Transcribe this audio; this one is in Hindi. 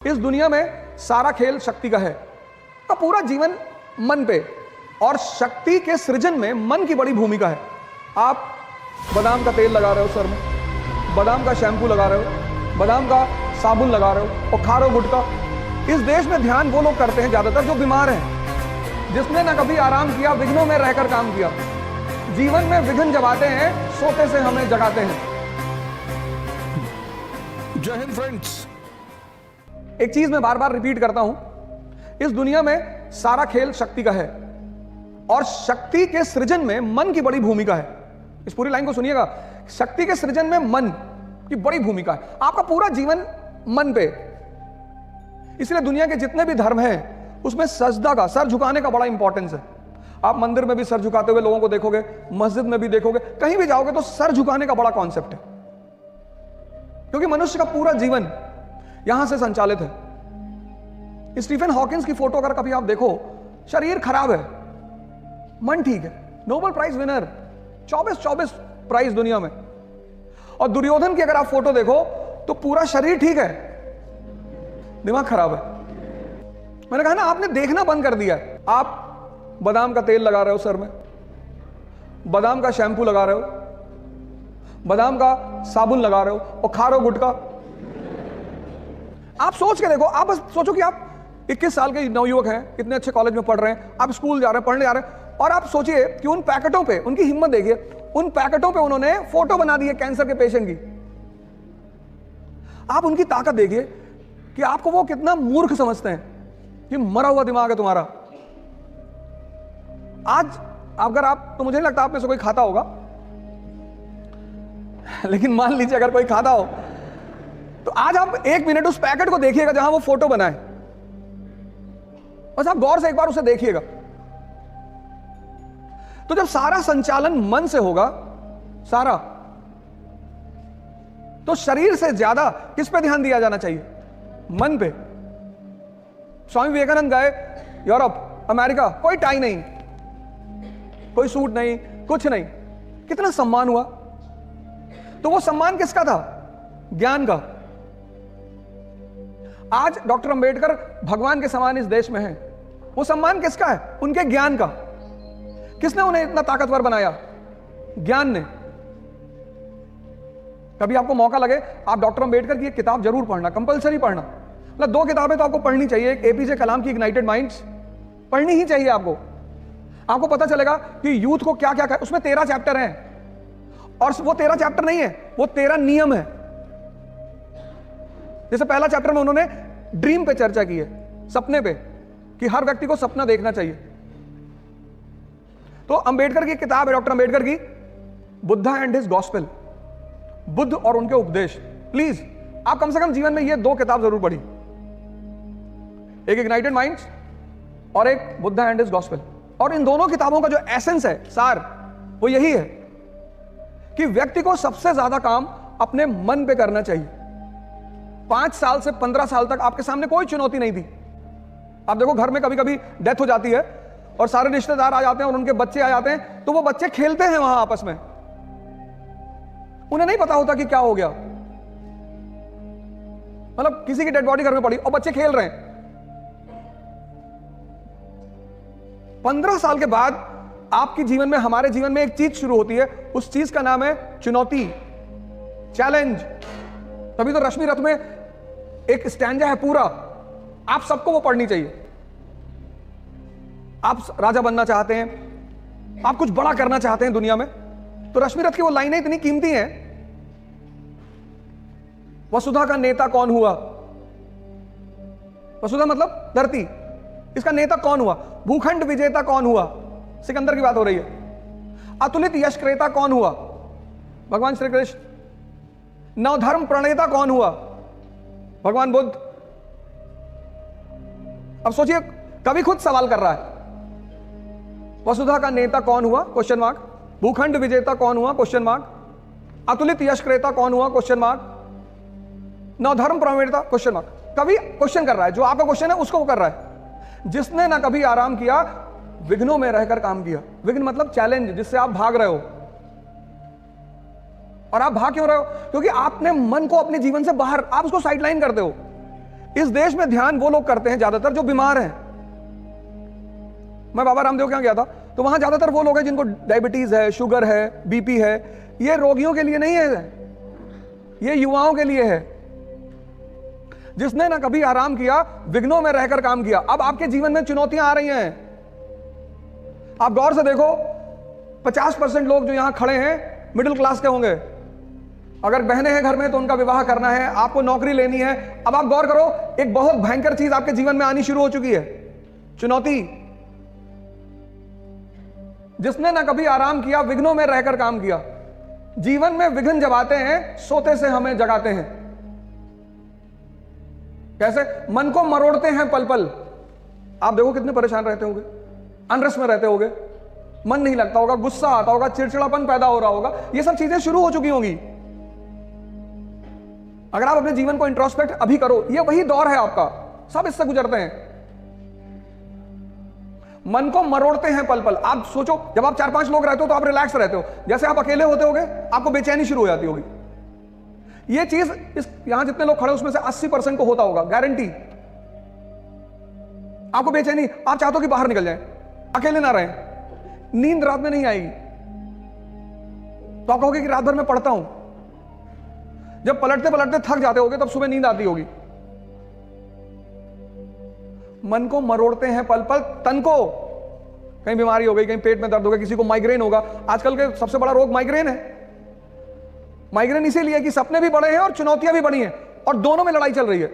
इस दुनिया में सारा खेल शक्ति का है। का पूरा जीवन मन पे, और शक्ति के सृजन में मन की बड़ी भूमिका है। आप बादाम का तेल लगा रहे हो सर में, बादाम का शैम्पू लगा रहे हो, बादाम का साबुन लगा रहे हो और खा रहे हो गुटखा। इस देश में ध्यान वो लोग करते हैं ज्यादातर जो बीमार हैं, जिसने ना कभी आराम किया, विघ्नों में रहकर काम किया। जीवन में विघ्न जब आते हैं, सोते से हमें जगाते हैं। जय हिंद फ्रेंड्स। एक चीज मैं बार बार रिपीट करता हूं, इस दुनिया में सारा खेल शक्ति का है और शक्ति के सृजन में मन की बड़ी भूमिका है। इस पूरी लाइन को सुनिएगा, शक्ति के सृजन में मन की बड़ी भूमिका है। आपका पूरा जीवन मन पे, इसलिए दुनिया के जितने भी धर्म हैं उसमें सजदा का, सर झुकाने का बड़ा इंपॉर्टेंस है। आप मंदिर में भी सर झुकाते हुए लोगों को देखोगे, मस्जिद में भी देखोगे, कहीं भी जाओगे तो सर झुकाने का बड़ा कॉन्सेप्ट है, क्योंकि मनुष्य का पूरा जीवन यहां से संचालित है। स्टीफन हॉकिंस की फोटो अगर कभी आप देखो, शरीर खराब है, मन ठीक है, नोबेल प्राइज विनर, 24 प्राइज दुनिया में। और दुर्योधन की अगर आप फोटो देखो तो पूरा शरीर ठीक है, दिमाग खराब है। मैंने कहा ना, आपने देखना बंद कर दिया है। आप बादाम का तेल लगा रहे हो सर में, बादाम का शैम्पू लगा रहे हो, बादाम का साबुन लगा रहे हो और खा रहे हो गुटखा। आप सोच के देखो, आप बस सोचो कि आप 21 साल के नवयुवक हैं, कितने अच्छे कॉलेज में पढ़ रहे हैं, आप स्कूल जा रहे हैं, पढ़ने जा रहे हैं, और आप सोचिए कि उन पैकेटों पे, उनकी हिम्मत देखिए, उन पैकेटों पे उन्होंने फोटो बना दी है कैंसर के पेशेंट की। आप उनकी ताकत देखिए कि आपको वो कितना मूर्ख समझते हैं, कि मरा हुआ दिमाग है तुम्हारा। आज अगर आप, तो मुझे नहीं लगता आप में से कोई खाता होगा, लेकिन मान लीजिए अगर कोई खाता हो तो आज आप 1 मिनट उस पैकेट को देखिएगा जहां वो फोटो बनाए, बस आप गौर से एक बार उसे देखिएगा। तो जब सारा संचालन मन से होगा, सारा, तो शरीर से ज्यादा किस पे ध्यान दिया जाना चाहिए? मन पे। स्वामी विवेकानंद गए यूरोप, अमेरिका, कोई टाई नहीं, कोई सूट नहीं, कुछ नहीं, कितना सम्मान हुआ। तो वो सम्मान किसका था? ज्ञान का। आज डॉक्टर अंबेडकर भगवान के समान इस देश में हैं, वो सम्मान किसका है? उनके ज्ञान का। किसने उन्हें इतना ताकतवर बनाया? ज्ञान ने। कभी आपको मौका लगे, आप डॉक्टर अंबेडकर की एक किताब जरूर पढ़ना, कंपलसरी पढ़ना। मतलब 2 किताबें तो आपको पढ़नी चाहिए। एक एपीजे कलाम की इग्नाइटेड माइंड्स पढ़नी ही चाहिए आपको। आपको पता चलेगा कि यूथ को क्या क्या, उसमें 13 चैप्टर हैं, और वो 13 चैप्टर नहीं है, वो 13 नियम है। जैसे पहला चैप्टर में उन्होंने ड्रीम पे चर्चा की है, सपने पे, कि हर व्यक्ति को सपना देखना चाहिए। तो अंबेडकर की किताब है, डॉक्टर अंबेडकर की, Buddha and his gospel, Buddha और उनके उपदेश। प्लीज आप कम से कम जीवन में ये 2 किताब जरूर पढ़ी, एक इग्नाइटेड माइंड्स और एक बुद्धा एंड हिज गॉस्पेल। और इन दोनों किताबों का जो एसेंस है, सार, वो यही है कि व्यक्ति को सबसे ज्यादा काम अपने मन पे करना चाहिए। 5 साल से 15 साल तक आपके सामने कोई चुनौती नहीं थी। आप देखो, घर में कभी कभी डेथ हो जाती है और सारे रिश्तेदार आ जाते हैं और उनके बच्चे आ जाते हैं, तो वो बच्चे खेलते हैं वहां आपस में, उन्हें नहीं पता होता कि क्या हो गया। मतलब किसी की डेड बॉडी घर में पड़ी और बच्चे खेल रहे हैं। 15 साल के बाद आपके जीवन में, हमारे जीवन में एक चीज शुरू होती है, उस चीज का नाम है चुनौती, चैलेंज। तभी तो रश्मि रथ में एक स्टैंजा है पूरा, आप सबको वो पढ़नी चाहिए। आप राजा बनना चाहते हैं, आप कुछ बड़ा करना चाहते हैं दुनिया में, तो रश्मि रथ की वो लाइनें इतनी कीमती हैं। वसुधा का नेता कौन हुआ? वसुधा मतलब धरती, इसका नेता कौन हुआ? भूखंड विजेता कौन हुआ? सिकंदर की बात हो रही है। अतुलित यश क्रेता कौन हुआ? भगवान श्री कृष्ण। नवधर्म प्रणेता कौन हुआ? भगवान बुद्ध। अब सोचिए, कवि खुद सवाल कर रहा है, वसुधा का नेता कौन हुआ? Question mark. भूखंड विजेता कौन हुआ? Question mark. अतुलित यश क्रेता कौन हुआ? Question mark. नवधर्म प्रणेता? Question mark. कवि क्वेश्चन कर रहा है, जो आपका क्वेश्चन है उसको वो कर रहा है। जिसने ना कभी आराम किया, विघ्नों में रहकर काम किया। विघ्न मतलब चैलेंज, जिससे आप भाग रहे हो। और आप भाग क्यों रहे हो? क्योंकि आपने मन को अपने जीवन से बाहर, आप उसको साइडलाइन करते हो इस देश में ध्यान वो लोग करते हैं ज्यादातर जो बीमार हैं। मैं बाबा रामदेव के यहाँ गया था, तो वहां ज्यादातर वो लोग हैं जिनको डायबिटीज है, शुगर है, बीपी है। ये रोगियों के लिए नहीं है, ये युवाओं के लिए है, जिसने ना कभी आराम किया, विघ्नों में रहकर काम किया। अब आपके जीवन में चुनौतियां आ रही हैं, आप गौर से देखो। 50% लोग जो यहां खड़े हैं मिडिल क्लास के होंगे। अगर बहनें हैं घर में तो उनका विवाह करना है, आपको नौकरी लेनी है। अब आप गौर करो, एक बहुत भयंकर चीज आपके जीवन में आनी शुरू हो चुकी है, चुनौती। जिसने ना कभी आराम किया, विघ्नों में रहकर काम किया। जीवन में विघ्न जब आते हैं, सोते से हमें जगाते हैं। कैसे? मन को मरोड़ते हैं पल पल। आप देखो कितने परेशान रहते होंगे, अनरेस्ट में रहते होंगे, मन नहीं लगता होगा, गुस्सा आता होगा, चिड़चिड़ापन पैदा हो रहा होगा। ये सब चीजें शुरू हो चुकी होंगी। अगर आप अपने जीवन को इंट्रोस्पेक्ट अभी करो, ये वही दौर है आपका, सब इससे गुजरते हैं। मन को मरोड़ते हैं पल पल। आप सोचो, जब आप 4-5 लोग रहते हो तो आप रिलैक्स रहते हो। जैसे आप अकेले होते होगे, आपको बेचैनी शुरू हो जाती होगी। ये चीज इस यहां जितने लोग खड़े उसमें से 80% को होता होगा, गारंटी। आपको बेचैनी, आप चाहते हो कि बाहर निकल जाए, अकेले ना रहें, नींद रात में नहीं आएगी, तो आप कहोगे कि रात भर मैं पढ़ता हूं। जब पलटते पलटते थक जाते होगे, तब सुबह नींद आती होगी। मन को मरोड़ते हैं पल पल, तन को कहीं बीमारी हो गई, कहीं पेट में दर्द हो गया, किसी को माइग्रेन होगा। आजकल के सबसे बड़ा रोग माइग्रेन है। माइग्रेन इसीलिए कि सपने भी बड़े हैं और चुनौतियां भी बड़ी हैं, और दोनों में लड़ाई चल रही है।